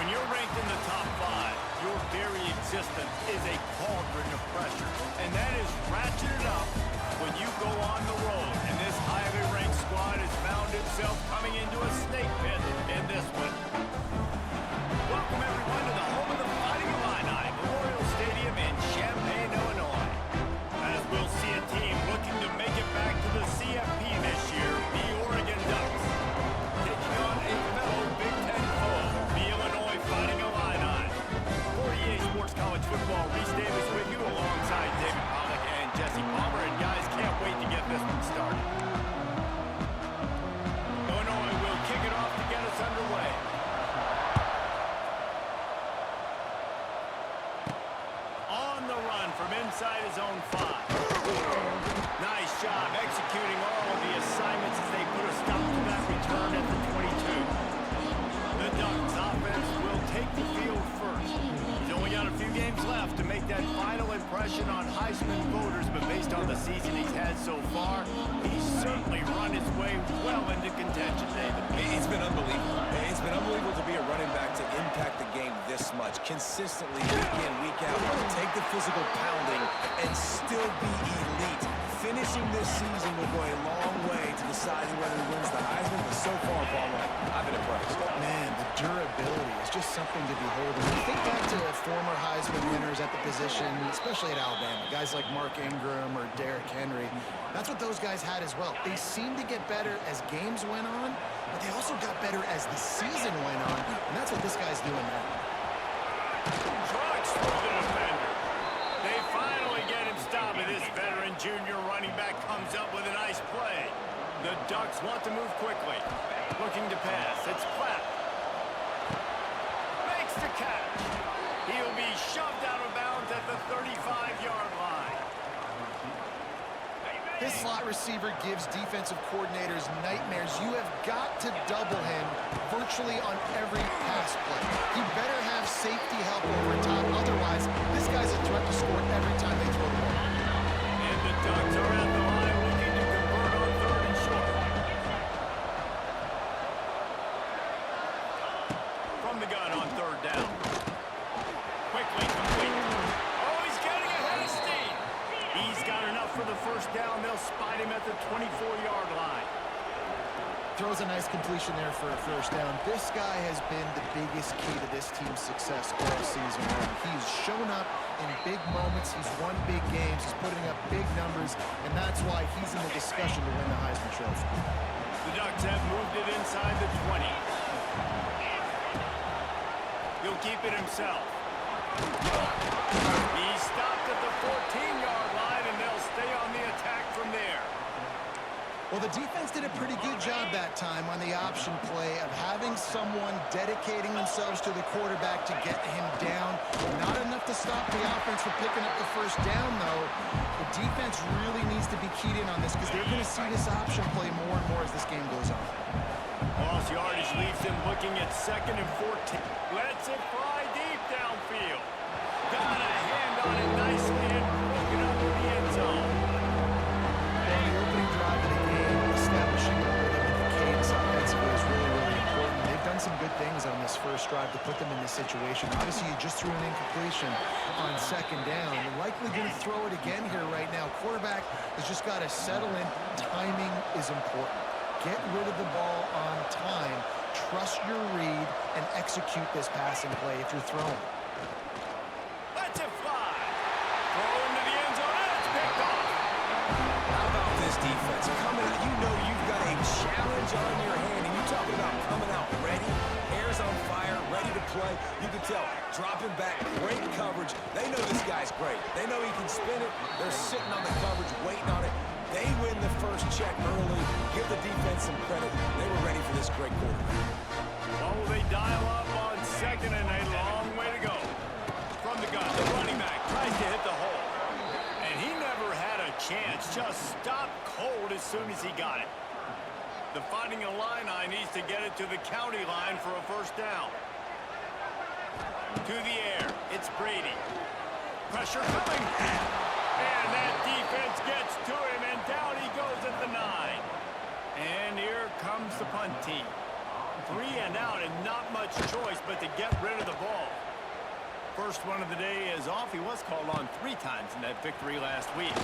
When you're ranked in the top 5, your very existence is a cauldron of pressure. And that is ratcheted up when you go on the road. And this highly ranked squad has found itself coming into a snake pit in this one. Welcome everyone to the home of the Fighting Illini, Memorial Stadium in Champaign, Illinois. As we'll see a team looking to make it back to the CFP this year, the Oregon Ducks. Taking on a fellow Big Ten foe, the Illinois Fighting Illini. For EA Sports College Football, Reese Davis with you alongside David Pollack and Jesse Palmer. And guys, can't wait to get this one started. Illinois will kick it off to get us underway. On the run from inside his own 5. Nice job executing all of the assignments as they put a stop to that return at the 22. The Ducks offense will take the field first. He's only got a few games left to make that final impression on Heisman voters, but based on the season he's had so far, he's certainly run his way well into contention, David. It's been unbelievable. It's been unbelievable to be a running back to impact the game this much, consistently, week in, week out, take the physical pounding and still be elite. Finishing this season will go a long way to deciding whether he wins the Heisman, but so far, Palmer, I've been impressed. Man, the durability is just something to behold. When you think back to former Heisman winners at the position, especially at Alabama, guys like Mark Ingram or Derrick Henry, that's what those guys had as well. They seemed to get better as games went on, but they also got better as the season went on, and that's what this guy's doing now. Trucks through the defender. They finally get him stopped. This veteran junior running back comes up with a nice play. The Ducks want to move quickly. Looking to pass. It's Clapp. Makes the catch. He'll be shoved out of bounds at the 35-yard line. This slot receiver gives defensive coordinators nightmares. You have got to double him virtually on every pass play. He better have safety help over top. Otherwise, this guy's a threat to score every time they throw the ball. And the Ducks are at the line looking to convert on 3rd and short. From the gun on 3rd down. Quickly complete. Oh, he's getting ahead of steam. He's got enough for the first down. They'll spot him at the 24-yard line. Throws a nice completion there for a first down. This guy has been the biggest key to this team's success all season long. He's shown up in big moments. He's won big games. He's putting up big numbers, and that's why he's in the discussion to win the Heisman Trophy. The Ducks have moved it inside the 20. He'll keep it himself. He's stopped at the 14-yard line, and they'll stay on the attack from there. Well, the defense did a pretty good job that time on the option play of having someone dedicating themselves to the quarterback to get him down. Not enough to stop the offense from picking up the first down, though. The defense really needs to be keyed in on this because they're going to see this option play more and more as this game goes on. Lost yardage leaves him looking at 2nd and 14. Lets it fly deep downfield. Got a hand on it nicely and broken up in the end zone. On the opening drive of the game, establishing a rhythm and the cadence offensively is really, really important. They've done some good things on this first drive to put them in this situation. Obviously, you just threw an incompletion on 2nd down. You're likely going to throw it again here right now. Quarterback has just got to settle in. Timing is important. Get rid of the ball on time. Trust your read and execute this passing play if you're throwing. Let's it fly. Throw into the end zone. It's picked off. How about this defense? Coming out, you know you've got a challenge on your hand, and you're talking about coming out ready, hair's on fire, ready to play. You can tell, dropping back, great coverage. They know this guy's great. They know he can spin it. They're sitting on the coverage, waiting on it. They win the first check early. Give the defense some credit. They were ready for this great quarterback. Oh, they dial up on 2nd and a long way to go. From the gun, the running back tries to hit the hole. And he never had a chance. Just stopped cold as soon as he got it. The Fighting Illini needs to get it to the county line for a first down. To the air, it's Brady. Pressure coming. And that defense gets to him, and down he goes at the 9. And here comes the punt team. 3 and out, and not much much choice but to get rid of the ball. First run of the day is off. He was called on 3 times in that victory last week.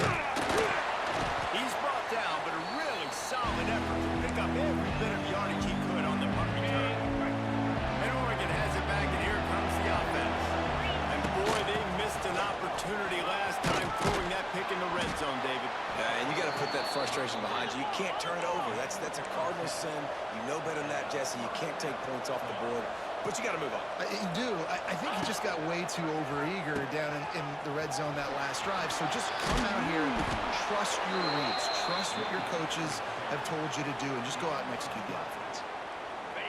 He's brought down, but a really solid effort to pick up every bit of yardage he could on the punt return. And Oregon has it back, and here comes the offense. And boy, they missed an opportunity last time throwing that pick in the red zone, David. And you got to put that frustration behind you. You can't turn it over. That's a cardinal sin. You know better than that, Jesse. You can't take points off the board. But you got to move on. You do. I think he just got way too overeager down in the red zone that last drive. So just come out here, trust your reads, trust what your coaches have told you to do, and just go out and execute the offense.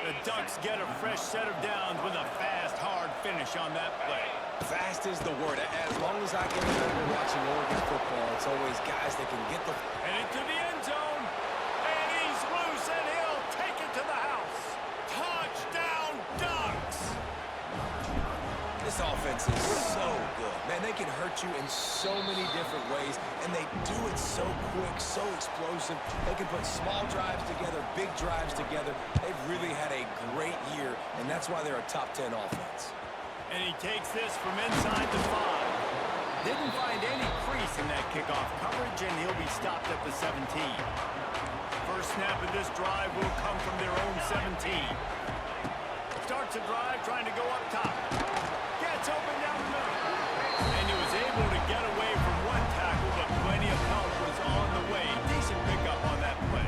The Ducks get a fresh set of downs with a fast, hard finish on that play. Fast is the word. As long as I can remember watching Oregon football, it's always guys that can get the... And into the end zone. And he's loose, and he'll take it to the house. Touchdown, Ducks! This offense is so good. Man, they can hurt you in so many different ways, and they do it so quick, so explosive. They can put small drives together, big drives together. They've really had a great year, and that's why they're a top 10 offense. And he takes this from inside the 5. Didn't find any crease in that kickoff coverage, and he'll be stopped at the 17. First snap of this drive will come from their own 17. Starts a drive trying to go up top. Gets open down the middle. And he was able to get away from one tackle, but plenty of help was on the way. Decent pickup on that play.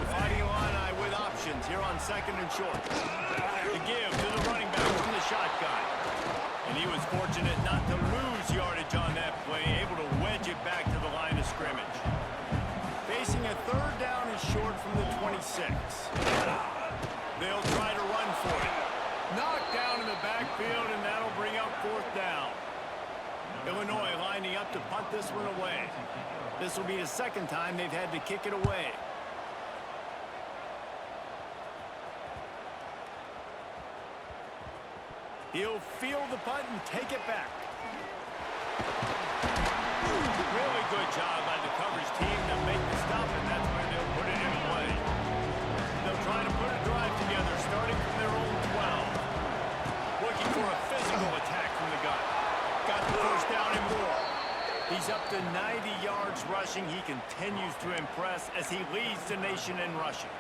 The Fighting Illini with options here on 2nd and short. To give to the running back from the shotgun. And he was fortunate not to lose yardage on that play, able to wedge it back to the line of scrimmage. Facing a 3rd down and short from the 26. They'll try to run for it. Knocked down in the backfield, and that'll bring up 4th down. Illinois lining up to punt this one away. This will be the 2nd time they've had to kick it away. He'll field the punt and take it back. Really good job by the coverage team to make the stop, and that's where they'll put it in play. They'll try to put a drive together, starting from their own 12. Looking for a physical attack from the gun. Got the first down and more. He's up to 90 yards rushing. He continues to impress as he leads the nation in rushing.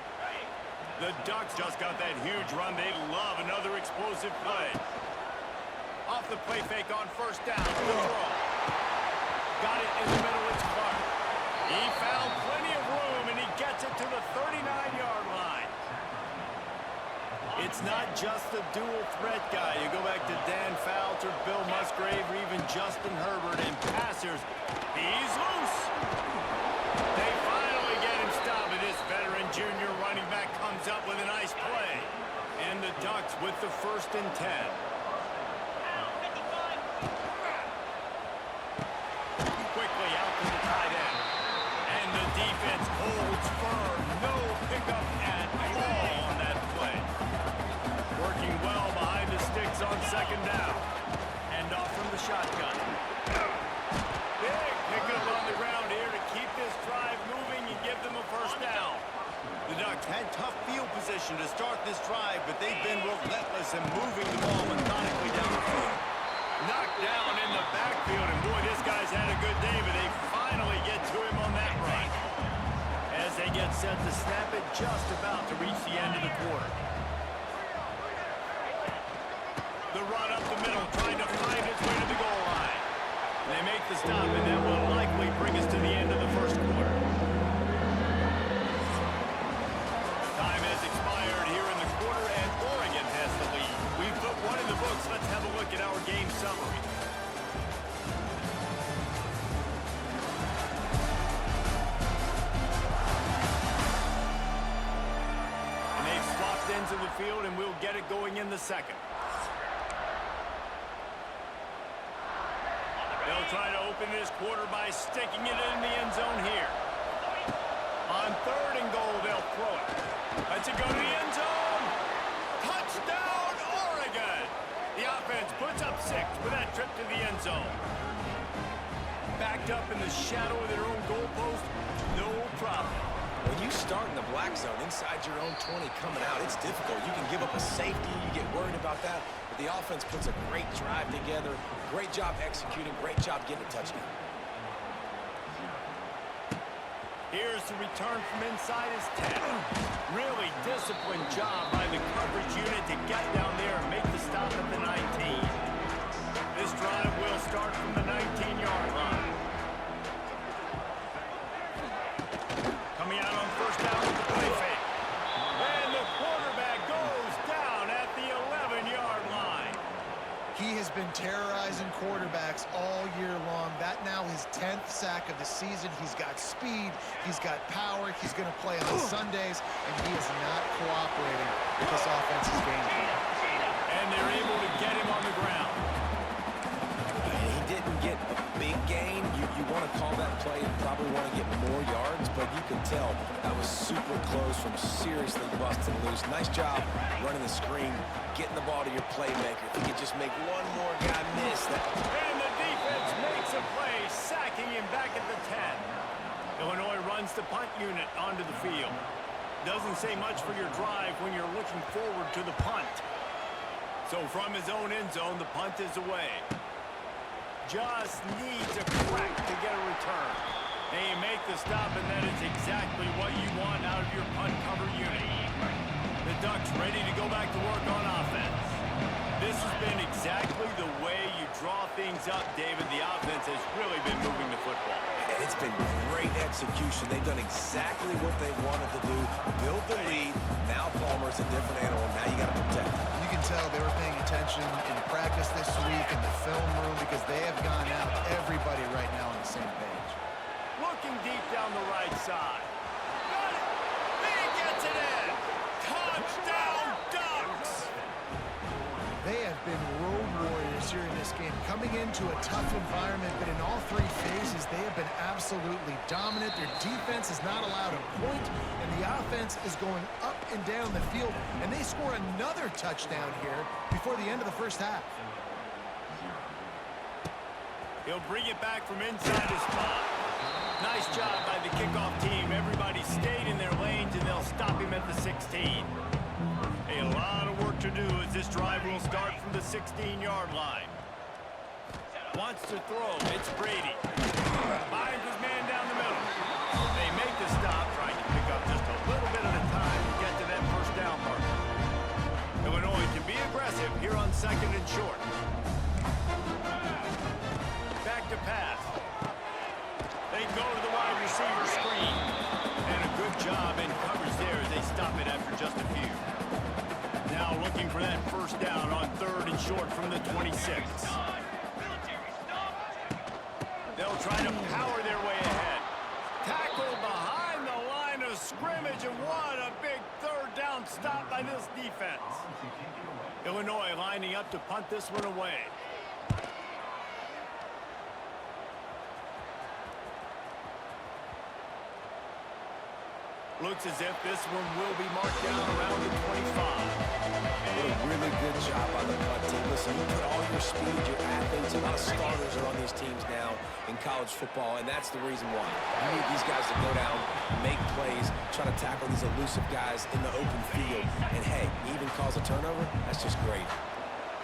The Ducks just got that huge run. They love another explosive play. Off the play fake on 1st down. The throw. Got it in the middle. It's Clark. He found plenty of room, and he gets it to the 39-yard line. It's not just the dual threat guy. You go back to Dan Fouts or Bill Musgrave or even Justin Herbert and passers. He's loose. They finally get him stopped, and this veteran junior running back comes up with a nice play. And the Ducks with the 1st and 10. Quickly out to the tight end. And the defense holds firm. No pickup at all on that play. Working well behind the sticks on 2nd down. And off from the shotgun. Big pickup on the ground here to keep this drive moving and give them a 1st down. The Ducks had tough field position to start this drive, but they've been relentless in moving the ball methodically down the field. Knocked down in the backfield, and boy, this guy's had a good day, but they finally get to him on that run. As they get set to snap it, just about to reach the end of the quarter. The run up the middle, trying to find its way to the goal line. They make the stop, and that will likely bring us to the end of the 1st quarter. Time has expired here in the quarter, and Oregon has the lead. We've put one in the books. Let's have a look at our game summary. And they've swapped ends of the field, and we'll get it going in the 2nd. They'll try to open this quarter by sticking it in the end zone here. On 3rd and goal, they'll throw it. Let's it go to the end zone. Touchdown, Oregon! The offense puts up 6 with that trip to the end zone. Backed up in the shadow of their own goalpost, no problem. When you start in the black zone inside your own 20 coming out, it's difficult. You can give up a safety. You get worried about that. But the offense puts a great drive together. Great job executing. Great job getting a touchdown. Here's the return from inside his 10. Really disciplined job by the coverage unit to get down there and make the stop at the 19. This drive will start from the 19-yard line. Coming out on first down with the play fake. And the quarterback goes down at the 11-yard line. He has been terrorizing quarterbacks all year long. That now his 10th sack of the season. He's got speed. He's got power. He's going to play on Sundays, and he is not cooperating with this offense's game plan. And they're able to get him on the ground. He didn't get a big gain. You want to call that play and probably want to get more yards, but you can tell that was super close from seriously busting loose. Nice job running the screen, getting the ball to your playmaker. If you could just make one more guy miss that. And the defense makes a play, sacking him back at the 10. Illinois runs the punt unit onto the field. Doesn't say much for your drive when you're looking forward to the punt. So from his own end zone, the punt is away. Just needs a crack to get a return. They make the stop, and that is exactly what you want out of your punt cover unit. The Ducks ready to go back to work on offense. This has been exactly the way you draw things up, David. The offense has really been moving the football. It's been great execution. They've done exactly what they wanted to do. Build the lead. Now Palmer's a different animal. Now you got to protect him. You can tell they were paying attention in practice this week in the film room because they have gone out everybody right now on the same page. Looking deep down the right side. Got it. He gets it in. Touchdown, Ducks. They have been road warriors here in this game, coming into a tough environment, but in all three phases, they have been absolutely dominant. Their defense is not allowed a point, and the offense is going up and down the field, and they score another touchdown here before the end of the first half. He'll bring it back from inside his spot. Nice job by the kickoff team. Everybody stayed in their lanes, and they'll stop him at the 16. A lot of work to do as this drive will start from the 16-yard line. Wants to throw. It's Brady. Finds his man down the middle. They make the stop, trying to pick up just a little bit at a time to get to that first down marker. Illinois can be aggressive here on second and short. Back to pass. They go to the wide receiver screen. And a good job in coverage there as they stop it after just a few. Now looking for that first down on third and short from the 26. They'll try to power their way ahead. Tackled behind the line of scrimmage, and what a big third down stop by this defense. Illinois lining up to punt this one away. Looks as if this one will be marked down around the 25. Did a really good job by the punt team. Listen, you put all your speed, your athletes, a lot of starters are on these teams now in college football, and that's the reason why. You need these guys to go down, make plays, try to tackle these elusive guys in the open field. And hey, even cause a turnover, that's just great.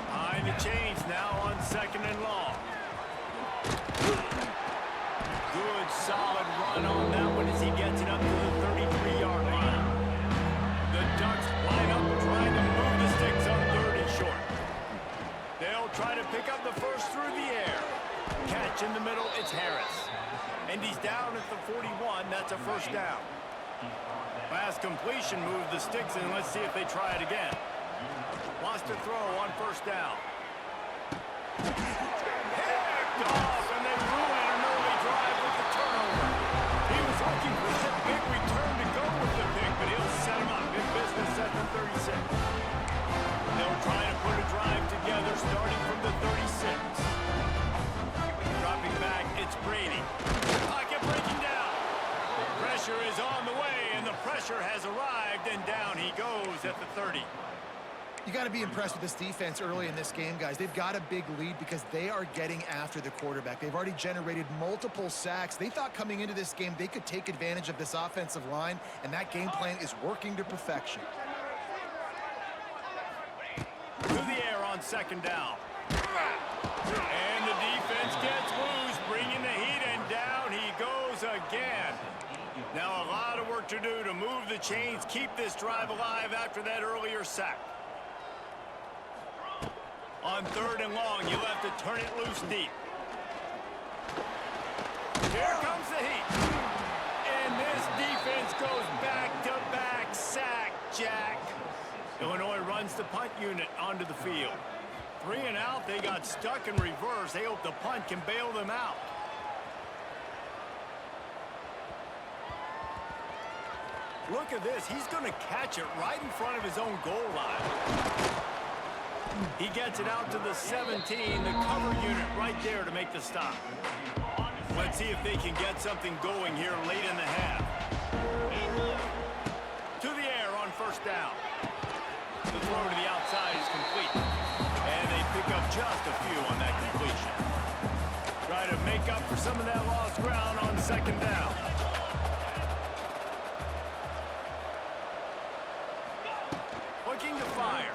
Behind the chains now on second and long. Good, solid run on that one as he gets it up to the 33-yard line. The Ducks line up trying to move the sticks on third and short. They'll try to pick up the first through the air. Catch in the middle, it's Harris. And he's down at the 41, that's a first down. Pass completion moves the sticks in, let's see if they try it again. Wants to throw on first down. Picked off, and they ruin an early drive with the turnover. He was looking for that big return to go with the pick, but he'll set him up. Big business at the 36. They'll try to put a drive together starting from the 36. Dropping back, it's Brady. Pocket breaking down. Pressure is on the way, and the pressure has arrived, and down he goes at the 30. You got to be impressed with this defense early in this game, guys. They've got a big lead because they are getting after the quarterback. They've already generated multiple sacks. They thought coming into this game they could take advantage of this offensive line, and that game plan is working to perfection. To the air on second down. And the defense gets loose, bringing the heat, and down he goes again. Now a lot of work to do to move the chains, keep this drive alive after that earlier sack. On third and long, you'll have to turn it loose deep. Here comes the heat. And this defense goes back-to-back sack, Jack. Illinois runs the punt unit onto the field. 3 and out, they got stuck in reverse. They hope the punt can bail them out. Look at this. He's going to catch it right in front of his own goal line. He gets it out to the 17, the cover unit right there to make the stop. Let's see if they can get something going here late in the half. To the air on first down. The throw to the outside is complete. And they pick up just a few on that completion. Try to make up for some of that lost ground on second down. Looking to fire.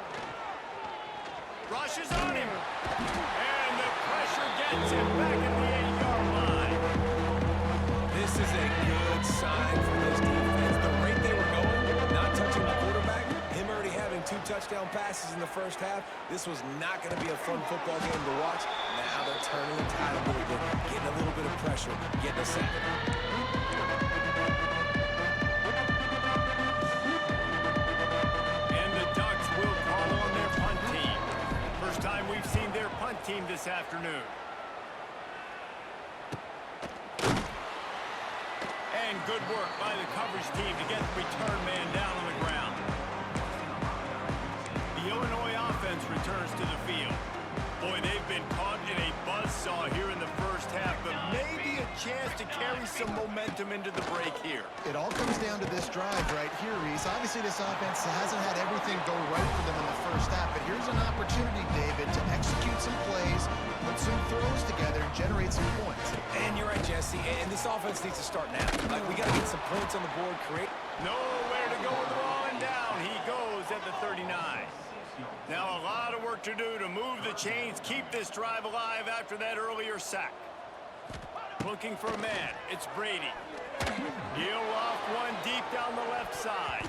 Rushes on him. And the pressure gets him back at the 8-yard line. This is a good sign for this defense. The rate they were going, not touching the quarterback, him already having 2 touchdown passes in the first half. This was not going to be a fun football game to watch. Now they're turning the tide a little bit, getting a little bit of pressure, getting a sack. Time we've seen their punt team this afternoon. And good work by the coverage team to get the return man down on the ground. The Illinois offense returns to the field. Boy, they've been caught in a buzzsaw here in the first half, but maybe a chance to carry some momentum into the break here. It all comes down to this drive right here, Reese. Obviously, this offense hasn't had everything go right for them in the first half, but here's an opportunity, David, to execute some plays, put some throws together, and generate some points. And you're right, Jesse, and this offense needs to start now. Like, we got to get some points on the board, create. Nowhere to go with the ball, and down he goes at the 39. Now a lot of work to do to move the chains, keep this drive alive after that earlier sack. Looking for a man, it's Brady. He'll off one deep down the left side.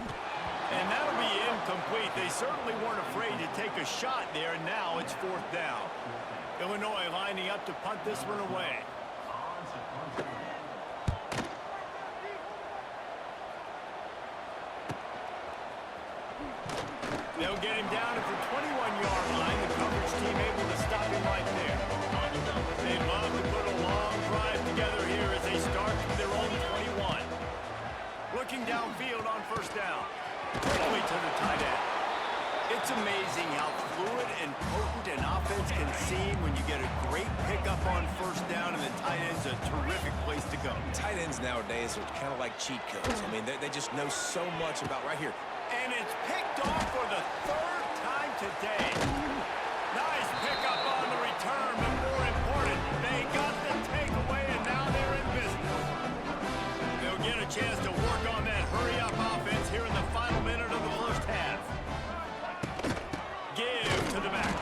And that'll be incomplete. They certainly weren't afraid to take a shot there, and now it's 4th down. Illinois lining up to punt this one away. They'll get him down at the 21-yard line. The coverage team able to stop him right there. They'd love to put a long drive together here as they start from their own 21. Looking downfield on first down. Quickly to the tight end. It's amazing how fluid and potent an offense can seem when you get a great pickup on first down, and the tight end's a terrific place to go. Tight ends nowadays are kind of like cheat codes. I mean, they just know so much about right here. And it's picked off for the 3rd time today. Nice pickup on the return, but more important, they got the takeaway, and now they're in business. They'll get a chance to work on that hurry-up offense here in the final minute of the first half. Give to the back.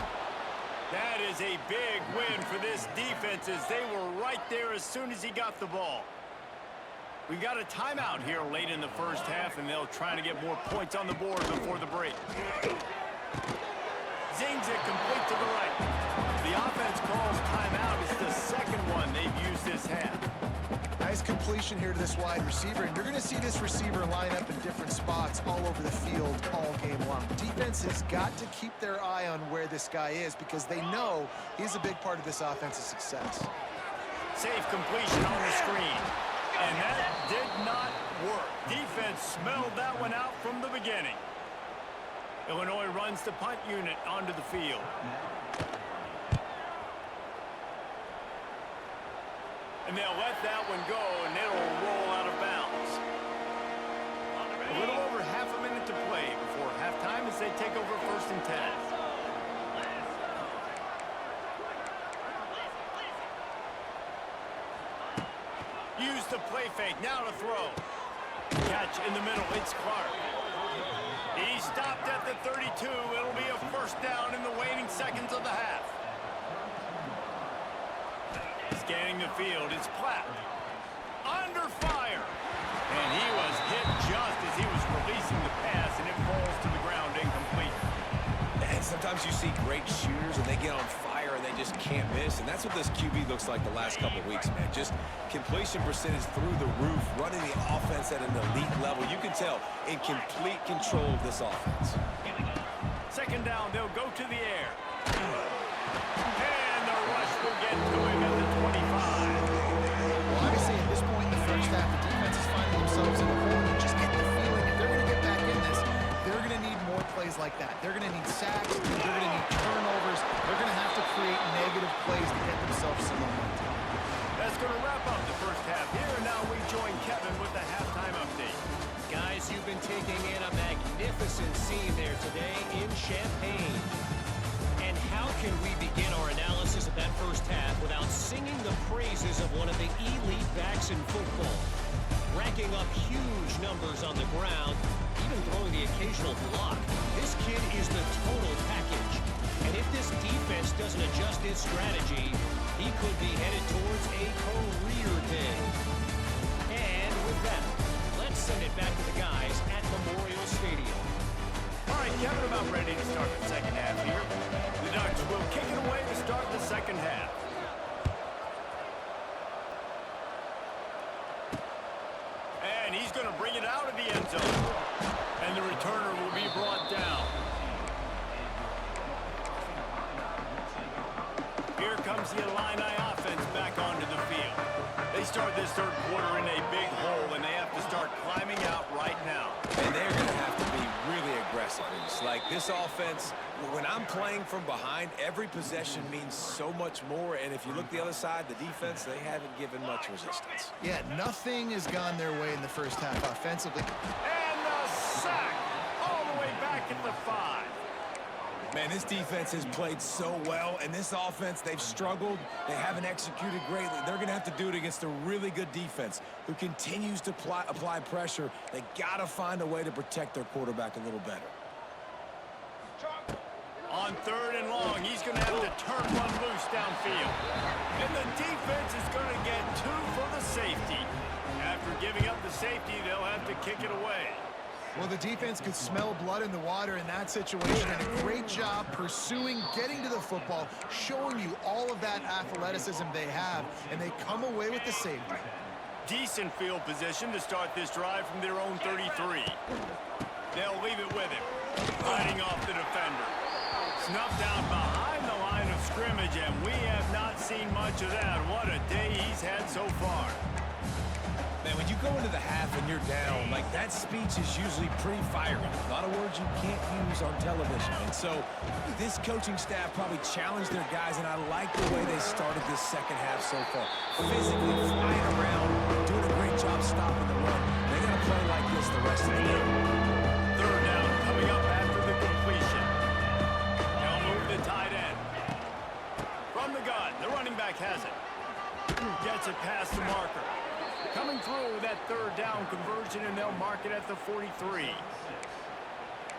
That is a big win for this defense as they were right there as soon as he got the ball. We got a timeout here late in the first half, and they'll try to get more points on the board before the break. Zings it complete to the right. The offense calls timeout. It's the second one they've used this half. Nice completion here to this wide receiver, and you're going to see this receiver line up in different spots all over the field all game long. Defense has got to keep their eye on where this guy is because they know he's a big part of this offense's success. Safe completion on the screen. And that did not work. Defense smelled that one out from the beginning. Illinois runs the punt unit onto the field. And they'll let that one go, and it'll roll out of bounds. A little over half a minute to play before halftime. halftime as they take over 1st and 10. Use the play fake, now to throw. Catch in the middle, it's Clark. He stopped at the 32. It'll be a 1st down in the waning seconds of the half. Scanning the field, it's Platt. Under fire. And he was hit just as he was releasing the pass, and it falls to the ground incomplete. And sometimes you see great shooters, and they get on fire, and they just can't miss. And that's what this QB looks like the last couple of weeks, man. Just completion percentage through the roof, running the offense at an elite level. You can tell in complete control of this offense. 2nd down, they'll go to the air. And the rush will get to him at the 25. Well, obviously, at this point in the first half, the defense is finding themselves in a hole. You just get the feeling if they're going to get back in this, they're going to need more plays like that. They're going to need sacks. They're going to need turnovers. They're going to have to create negative plays to get themselves some momentum. That's going to wrap up the first half here, and now we join Kevin with the halftime update. Guys, you've been taking in a magnificent scene there today in Champaign. And how can we begin our analysis of that first half without singing the praises of one of the elite backs in football? Racking up huge numbers on the ground, even throwing the occasional block. This kid is the total package. And if this defense doesn't adjust its strategy, he could be headed towards a career day. And with that, let's send it back to the guys at Memorial Stadium. All right, Kevin, about ready to start the second half here. The Ducks will kick it away to start the second half. And he's going to bring it out of the end zone. And the returner will be brought down. Here comes the Illini offense back onto the field. They start this 3rd quarter in a big hole, and they have to start climbing out right now. And they're going to have to be really aggressive. It's like this offense, when I'm playing from behind, every possession means so much more. And if you look the other side, the defense, they haven't given much resistance. Yeah, nothing has gone their way in the first half offensively. And the sack all the way back at the 5. Man, this defense has played so well, and this offense, they've struggled. They haven't executed greatly. They're going to have to do it against a really good defense who continues to apply pressure. They got to find a way to protect their quarterback a little better. On 3rd and long, he's going to have to turn one loose downfield. And the defense is going to get 2 for the safety. After giving up the safety, they'll have to kick it away. Well, the defense could smell blood in the water in that situation, and a great job pursuing, getting to the football, showing you all of that athleticism they have, and they come away with the safety. Decent field position to start this drive from their own 33. They'll leave it with him, fighting off the defender. Snuffed out behind the line of scrimmage, and we have not seen much of that. What a day he's had so far. Man, when you go into the half and you're down, like that speech is usually pretty fiery. A lot of words you can't use on television. And so this coaching staff probably challenged their guys, and I like the way they started this second half so far. Physically flying around, doing a great job stopping the run. They got to play like this the rest of the game. 3rd down coming up after the completion. They'll move the tight end. From the gun, the running back has it. Gets it past the marker. Coming through that 3rd down conversion, and they'll mark it at the 43.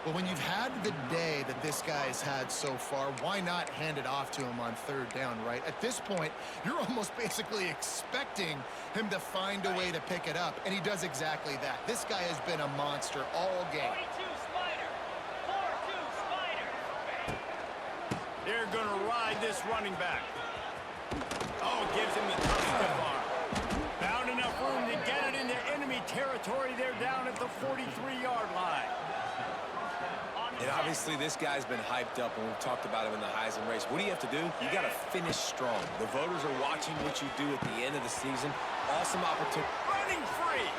Well, when you've had the day that this guy's had so far, why not hand it off to him on 3rd down, right? At this point, you're almost basically expecting him to find a way to pick it up, and he does exactly that. This guy has been a monster all game. 42 Spider. 4-2 Spider. They're going to ride this running back. Oh, gives him the tough stiff arm. Found enough room to get it into enemy territory. They're down at the 43-yard line. And obviously this guy's been hyped up, and we've talked about him in the Heisman race. What do you have to do? You got to finish strong. The voters are watching what you do at the end of the season. Awesome opportunity. Running free.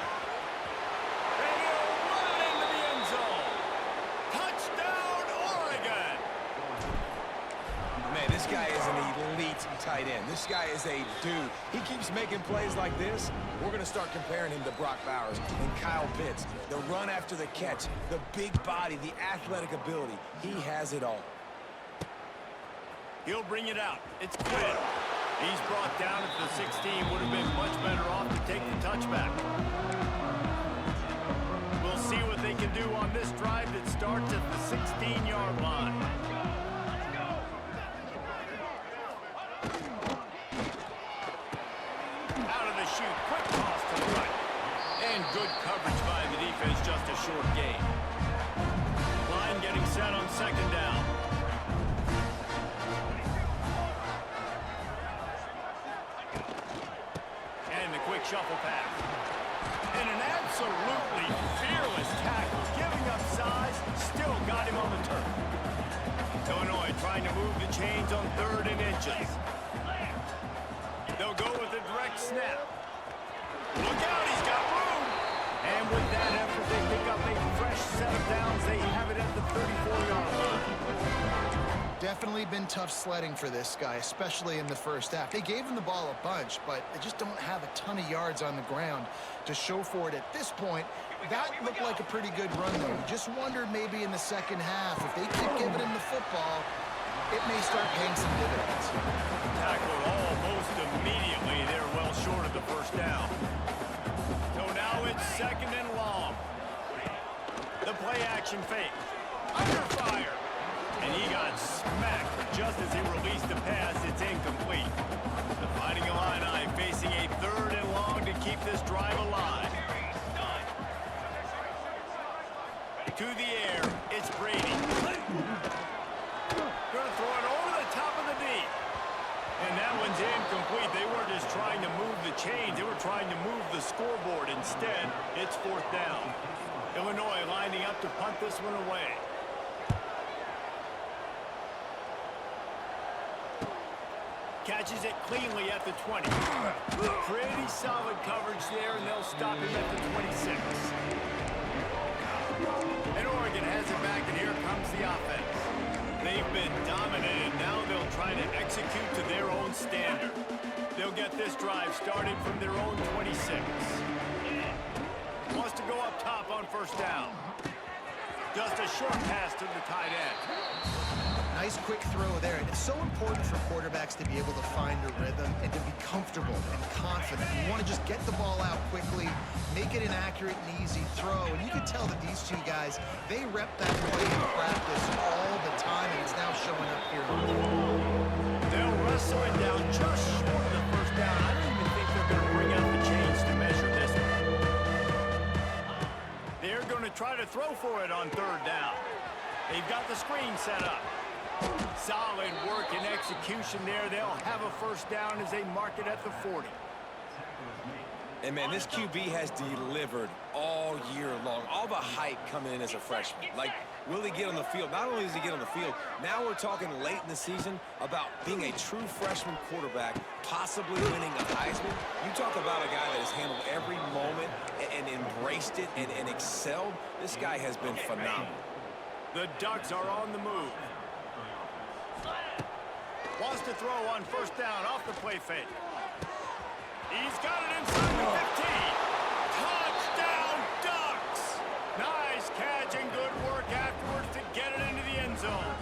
And he'll run it into the end zone. Touchdown, Oregon. Man, this This guy is an elite tight end. This guy is a dude. He keeps making plays like this. We're going to start comparing him to Brock Bowers and Kyle Pitts. The run after the catch, the big body, the athletic ability. He has it all. He'll bring it out. It's Quinn. He's brought down at the 16. Would have been much better off to take the touchback. We'll see what they can do on this drive that starts at the 16-yard line. Out of the chute, quick toss to the right. And good coverage by the defense, just a short gain. Line getting set on second down. And the quick shuffle pass. And an absolutely fearless tackle, giving up size, still got him on the turf. Illinois trying to move the chains on 3rd and inches. They'll go with a direct snap. Look out, he's got room. And with that effort, they pick up a fresh set of downs. They have it at the 34-yard line. Definitely been tough sledding for this guy, especially in the first half. They gave him the ball a bunch, but they just don't have a ton of yards on the ground to show for it at this point. That looked like a pretty good run, though. You just wondered maybe in the second half, if they keep giving him the football, it may start paying some dividends. Tackled almost immediately. They're well short of the first down. So now it's 2nd and long. The play action fake. Under fire. And he got smacked just as he released the pass. It's incomplete. The Fighting Illini facing a 3rd and long to keep this drive alive. To the air, it's Brady. Gonna throw it over the top of the deep. And that one's incomplete. They weren't just trying to move the chains. They were trying to move the scoreboard. Instead, it's 4th down. Illinois lining up to punt this one away. Catches it cleanly at the 20. Pretty solid coverage there, and they'll stop him at the 26. And Oregon has it back, and here comes the offense. They've been dominated. Now they'll try to execute to their own standard. They'll get this drive started from their own 26. Wants to go up top on 1st down. Just a short pass to the tight end. Nice quick throw there. And it's so important for quarterbacks to be able to find a rhythm and to be comfortable and confident. You want to just get the ball out quickly, make it an accurate and easy throw. And you can tell that these two guys, they rep that play in practice all the time, and it's now showing up here. They'll wrestle it down just short of the 1st down. I don't even think they're going to bring out the chains to measure this one. They're going to try to throw for it on 3rd down. They've got the screen set up. Solid work and execution there. They'll have a 1st down as they mark it at the 40. And, man, this QB has delivered all year long. All the hype coming in as a freshman. Like, will he get on the field? Not only does he get on the field, now we're talking late in the season about being a true freshman quarterback, possibly winning a Heisman. You talk about a guy that has handled every moment and embraced it and excelled. This guy has been phenomenal. The Ducks are on the move. Wants to throw on 1st down off the play fake. He's got it inside the 15. Touchdown, Ducks! Nice catch and good work afterwards to get it into the end zone.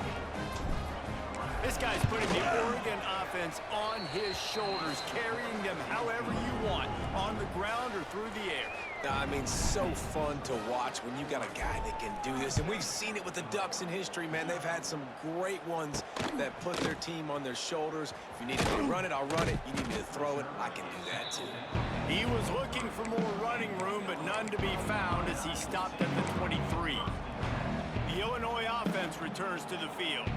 This guy's putting the Oregon offense on his shoulders, carrying them however you want, on the ground or through the air. I mean, so fun to watch when you got a guy that can do this. And we've seen it with the Ducks in history, man. They've had some great ones that put their team on their shoulders. If you need me to run it, I'll run it. You need me to throw it, I can do that too. He was looking for more running room, but none to be found as he stopped at the 23. The Illinois offense returns to the field.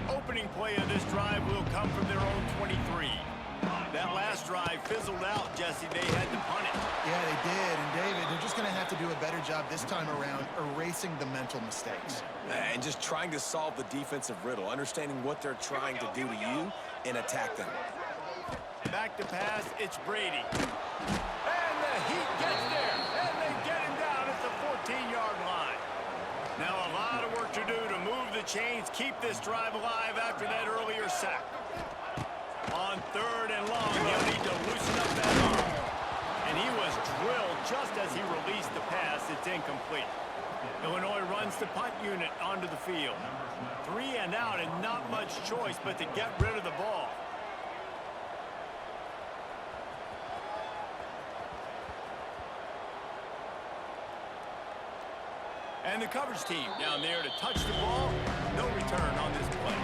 Opening play of this drive will come from their own 23. That last drive fizzled out, Jesse. They had to punt it. Yeah, they did. And, David, they're just going to have to do a better job this time around erasing the mental mistakes. And just trying to solve the defensive riddle, understanding what they're trying to do to you and attack them. Back to pass, it's Brady. And the Heat gets there, and they get him down at the 14-yard line. Now a lot of work to do to move the chains, keep this drive alive after that earlier sack. he'll need to loosen up that arm. And he was drilled just as he released the pass. It's incomplete. Illinois runs the punt unit onto the field. 3 and out, and not much choice but to get rid of the ball. And the coverage team down there to touch the ball. No return on this play.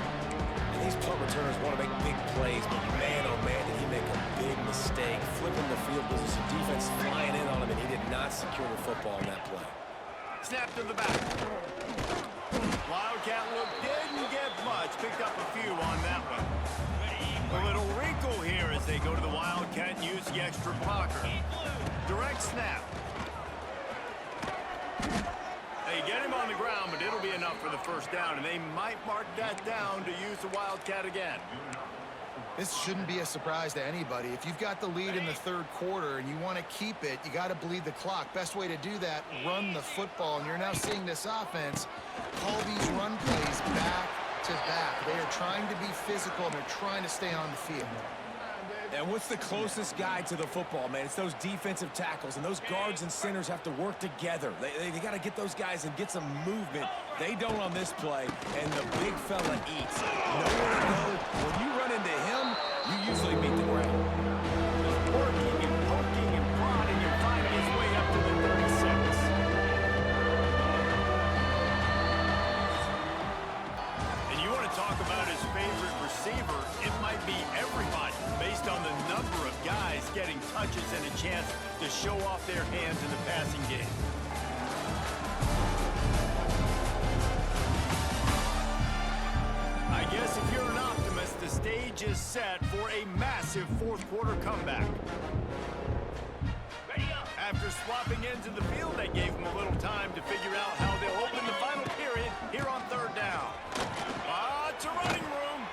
And these punt returners want to make big plays, but man, oh man, did he make a big mistake. Flipping the field position, defense flying in on him, and he did not secure the football in that play. Snap to the back. Wildcat look didn't get much. Picked up a few on that one. A little wrinkle here as they go to the Wildcat and use the extra blocker. Direct snap. They get him on the ground, but it'll be enough for the first down, and they might mark that down to use the Wildcat again. This shouldn't be a surprise to anybody. If you've got the lead in the third quarter and you want to keep it, you got to bleed the clock. Best way to do that, run the football. And you're now seeing this offense call these run plays back to back. They are trying to be physical, and they're trying to stay on the field. And what's the closest guy to the football, man? It's those defensive tackles, and those guards and centers have to work together. They got to get those guys and get some movement. They don't on this play, and the big fella eats. Nowhere to go. When you run into him, you usually beat the ground. Working and poking and prodding and finding his way up to the 36. And you want to talk about his favorite receiver, it might be everybody, based on the number of guys getting touches and a chance to show off their hands in the passing game. I guess if you're an optimist, the stage is set for a massive fourth quarter comeback. After swapping into the field, they gave them a little time to figure out how they'll open the final period here on third down. Lots of running room.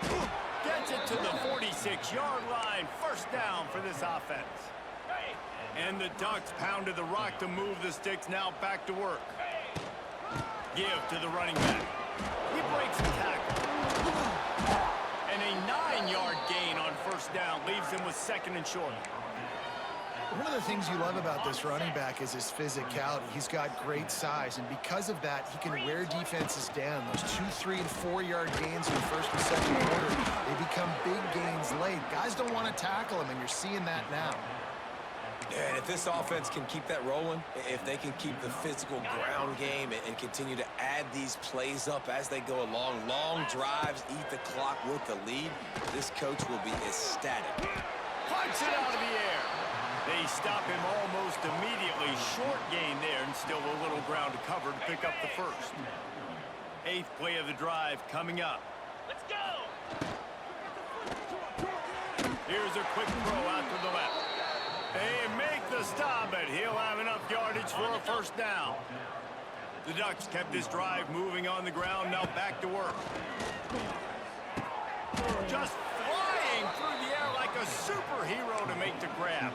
Gets it to the 46-yard line. First down for this offense. And the Ducks pounded the rock to move the sticks. Now back to work. Give to the running back. He breaks the tackle. And a 9-yard gain on first down leaves him with second and short. One of the things you love about this running back is his physicality. He's got great size, and because of that, he can wear defenses down. Those 2, 3, and 4-yard gains in the first and second quarter, they become big gains late. Guys don't want to tackle him, and you're seeing that now. Yeah, and if this offense can keep that rolling, if they can keep the physical ground game and continue to add these plays up as they go along, long drives, eat the clock with the lead, this coach will be ecstatic. Punts it out of the air. They stop him almost immediately. Short gain there, and still a little ground to cover to pick up the first. 8th play of the drive coming up. Let's go! Here's a quick throw out to the left. They make the stop, but he'll have enough yardage for a first down. The Ducks kept this drive moving on the ground, now back to work. Just flying through the air like a superhero to make the grab.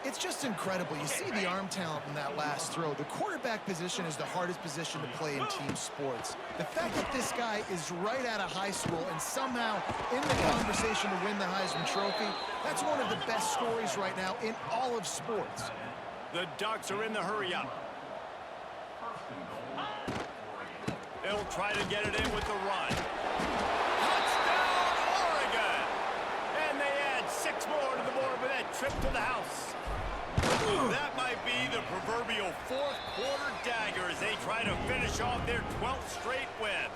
It's just incredible. You see the arm talent in that last throw. The quarterback position is the hardest position to play in team sports. The fact that this guy is right out of high school and somehow in the conversation to win the Heisman Trophy, that's one of the best stories right now in all of sports. The Ducks are in the hurry-up. They'll try to get it in with the run. Touchdown, Oregon! And they add 6 more to the board with that trip to the house. That might be the proverbial fourth quarter dagger as they try to finish off their 12th straight win.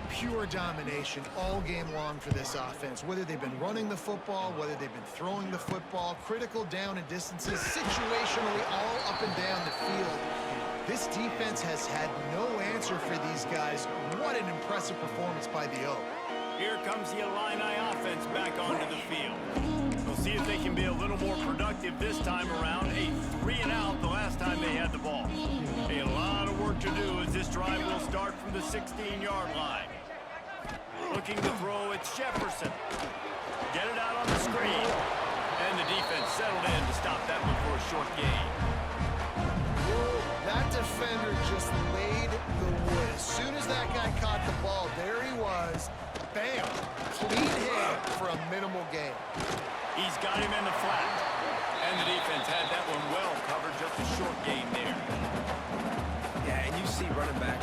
Pure domination all game long for this offense. Whether they've been running the football, whether they've been throwing the football, critical down and distances, situationally all up and down the field. This defense has had no answer for these guys. What an impressive performance by the Oak. Here comes the Illini offense back onto the field. We'll see if they can be a little more productive this time around. A 3 and out the last time they had the ball. A lot of work to do as this drive will start from the 16-yard line. Looking to throw, it's Jefferson. Get it out on the screen. And the defense settled in to stop that one for a short gain. That defender just laid the wood. As soon as that guy caught the ball, there he was. Bam! Clean hit for a minimal gain. He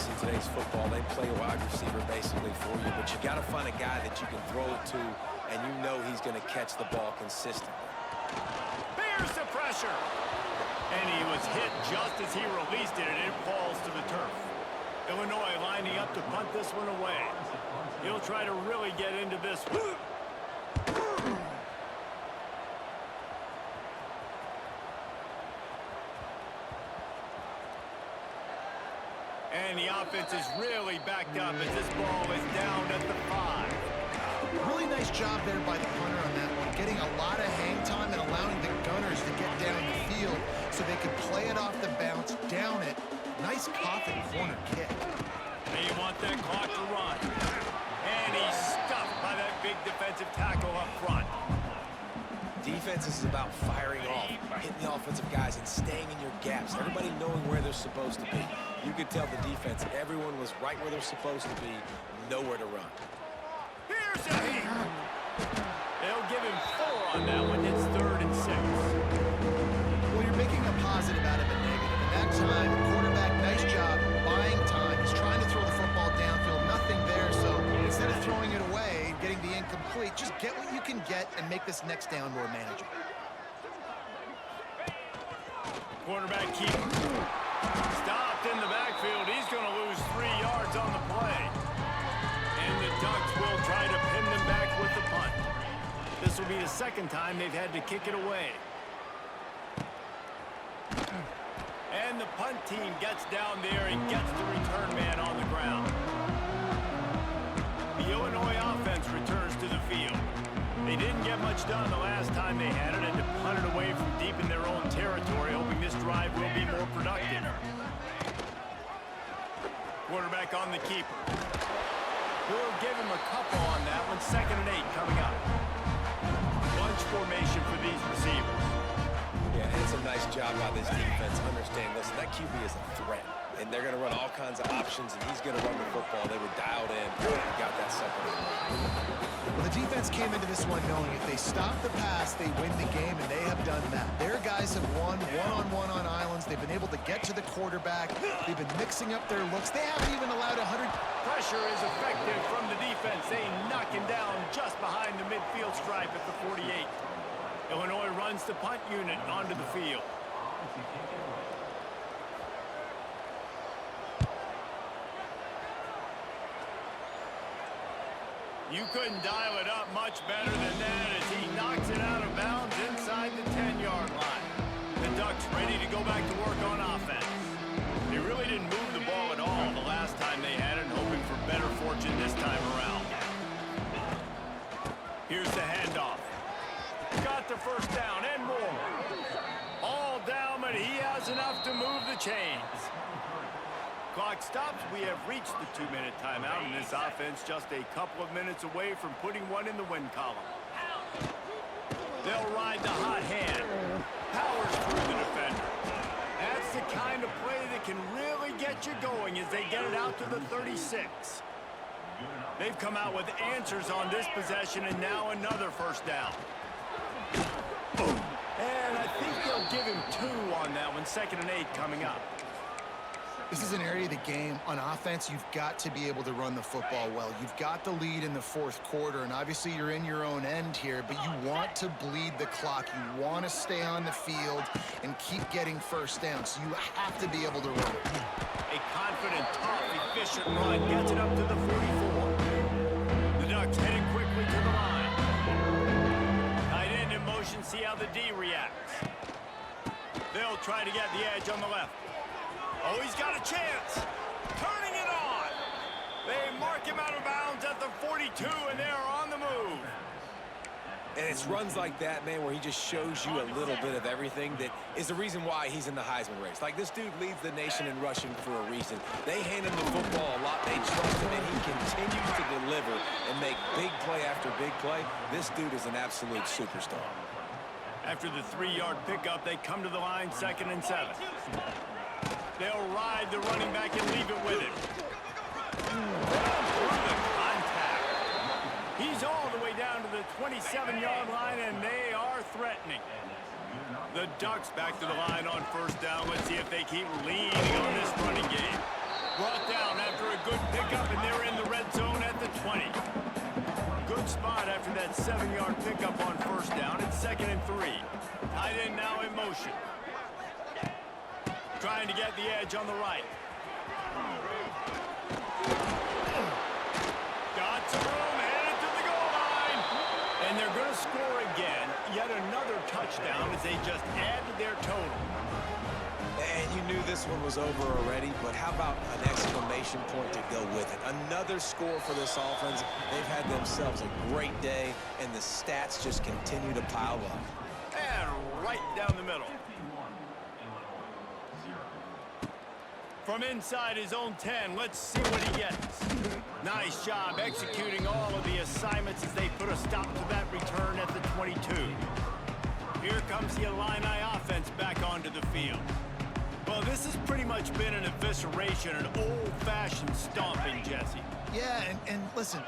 in today's football, they play a wide receiver basically for you, but you got to find a guy that you can throw it to, and you know he's going to catch the ball consistently. Bears the pressure. And he was hit just as he released it, and it falls to the turf. Illinois lining up to punt this one away. He'll try to really get into this one. And the offense is really backed up as this ball is down at the 5. Really nice job there by the punter on that one, getting a lot of hang time and allowing the gunners to get down the field so they could play it off the bounce, down it. Nice coffin corner kick. They want that clock to run. And he's stuffed by that big defensive tackle up front. Defense is about firing off, hitting the offensive guys, and staying in your gaps. Everybody knowing where they're supposed to be. You could tell the defense, everyone was right where they're supposed to be, nowhere to run. Here's a heat. They'll give him 4 on that one. It's 3rd and 6. Well, you're making a positive out of a negative. And that time, quarterback, nice job buying time. He's trying to throw the football downfield. Nothing there, so instead of throwing it away, getting the incomplete, just get what you can get and make this next down more manageable. Quarterback keeper. Stopped in the backfield. He's going to lose 3 yards on the play. And the Ducks will try to pin them back with the punt. This will be the second time they've had to kick it away. And the punt team gets down there and gets the return man on the ground. The Illinois offense returns to the field. They didn't get much done the last time they had it, and to punt it away from deep in their own territory, hoping this drive will be more productive. Quarterback on the keeper. We'll give him a couple on that one. 2nd and 8 coming up. Bunch formation for these receivers. Yeah, and it's a nice job by this defense. Understand, listen, that QB is a threat. And they're going to run all kinds of options, and he's going to run the football. They were dialed in. He got that second one. Well, the defense came into this one knowing if they stop the pass, they win the game, and they have done that. Their guys have won one-on-one on islands. They've been able to get to the quarterback. They've been mixing up their looks. They haven't even allowed 100. Pressure is effective from the defense. They knock him down just behind the midfield stripe at the 48. Illinois runs the punt unit onto the field. You couldn't dial it up much better than that as he knocks it out of bounds inside the 10-yard line. The Ducks ready to go back to work on offense. They really didn't move the ball at all the last time they had it, hoping for better fortune this time around. Here's the handoff. Got the first down and more. All down, but he has enough to move the chains. Clock stops. We have reached the 2-minute timeout, and this offense just a couple of minutes away from putting one in the win column. They'll ride the hot hand. Powers through the defender. That's the kind of play that can really get you going as they get it out to the 36. They've come out with answers on this possession, and now another first down. And I think they'll give him 2 on that one. 2nd and 8 coming up. This is an area of the game. On offense, you've got to be able to run the football well. You've got the lead in the 4th quarter, and obviously you're in your own end here, but you want to bleed the clock. You want to stay on the field and keep getting first down, so you have to be able to run. A confident, tough, efficient run gets it up to the 44. The Ducks heading quickly to the line. Tight end in motion, see how the D reacts. They'll try to get the edge on the left. Oh, he's got a chance. Turning it on. They mark him out of bounds at the 42, and they're on the move. And it's runs like that, man, where he just shows you a little bit of everything that is the reason why he's in the Heisman race. Like, this dude leads the nation in rushing for a reason. They hand him the football a lot. They trust him, and he continues to deliver and make big play after big play. This dude is an absolute superstar. After the 3-yard pickup, they come to the line, 2nd and 7. They'll ride the running back and leave it with him. Through the contact. He's all the way down to the 27-yard line, and they are threatening. The Ducks back to the line on first down. Let's see if they keep leaning on this running game. Brought down after a good pickup, and they're in the red zone at the 20. Good spot after that 7-yard pickup on first down. It's 2nd and 3. Tight end now in motion. Trying to get the edge on the right. Got some room, headed to the goal line. And they're going to score again. Yet another touchdown as they just add to their total. And you knew this one was over already, but how about an exclamation point to go with it? Another score for this offense. They've had themselves a great day, and the stats just continue to pile up. And right down the middle. From inside his own 10, let's see what he gets. Nice job executing all of the assignments as they put a stop to that return at the 22. Here comes the Illini offense back onto the field. Well, this has pretty much been an evisceration, an old-fashioned stomping, Jesse. Yeah, and listen,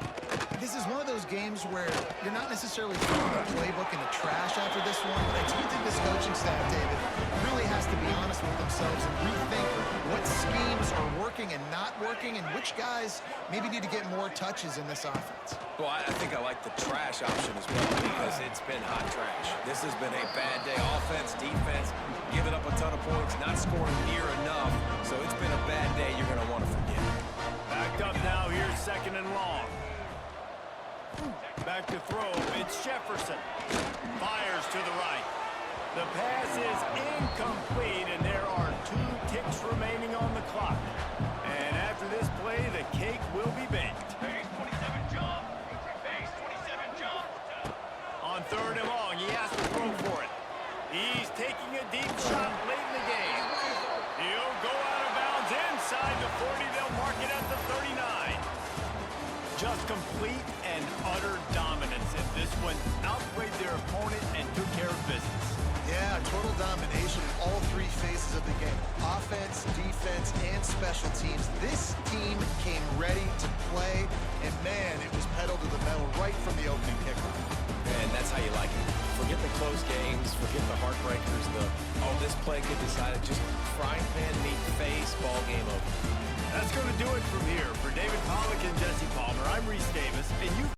this is one of those games where you're not necessarily throwing the playbook in the trash after this one, but I do think this coaching staff, David, really has to be honest with themselves and rethink what schemes are working and not working and which guys maybe need to get more touches in this offense. Well, I think I like the trash option as well because it's been hot trash. This has been a bad day. Offense, defense, giving up a ton of points, not scoring near enough. So it's been a bad day you're going to want to forget. Backed up now, here's 2nd and long. Back to throw, it's Jefferson. Fires to the right. The pass is incomplete, and there are 2 ticks remaining on the clock. And after this play, the cake will be baked. On 3rd and long, he has to throw for it. He's taking a deep shot late in the game. He'll go out of bounds inside the 40. They'll mark it at the 39. Just complete and utter dominance in this one. Outplayed their opponent and took care of business. Yeah, total domination in all 3 phases of the game. Offense, defense, and special teams. This team came ready to play, and man, it was pedal to the metal right from the opening kickoff. And that's how you like it. Forget the close games, forget the heartbreakers, this play could decide it. Just frying pan meet face, ball game over. That's going to do it from here. For David Pollack and Jesse Palmer, I'm Reese Davis, and you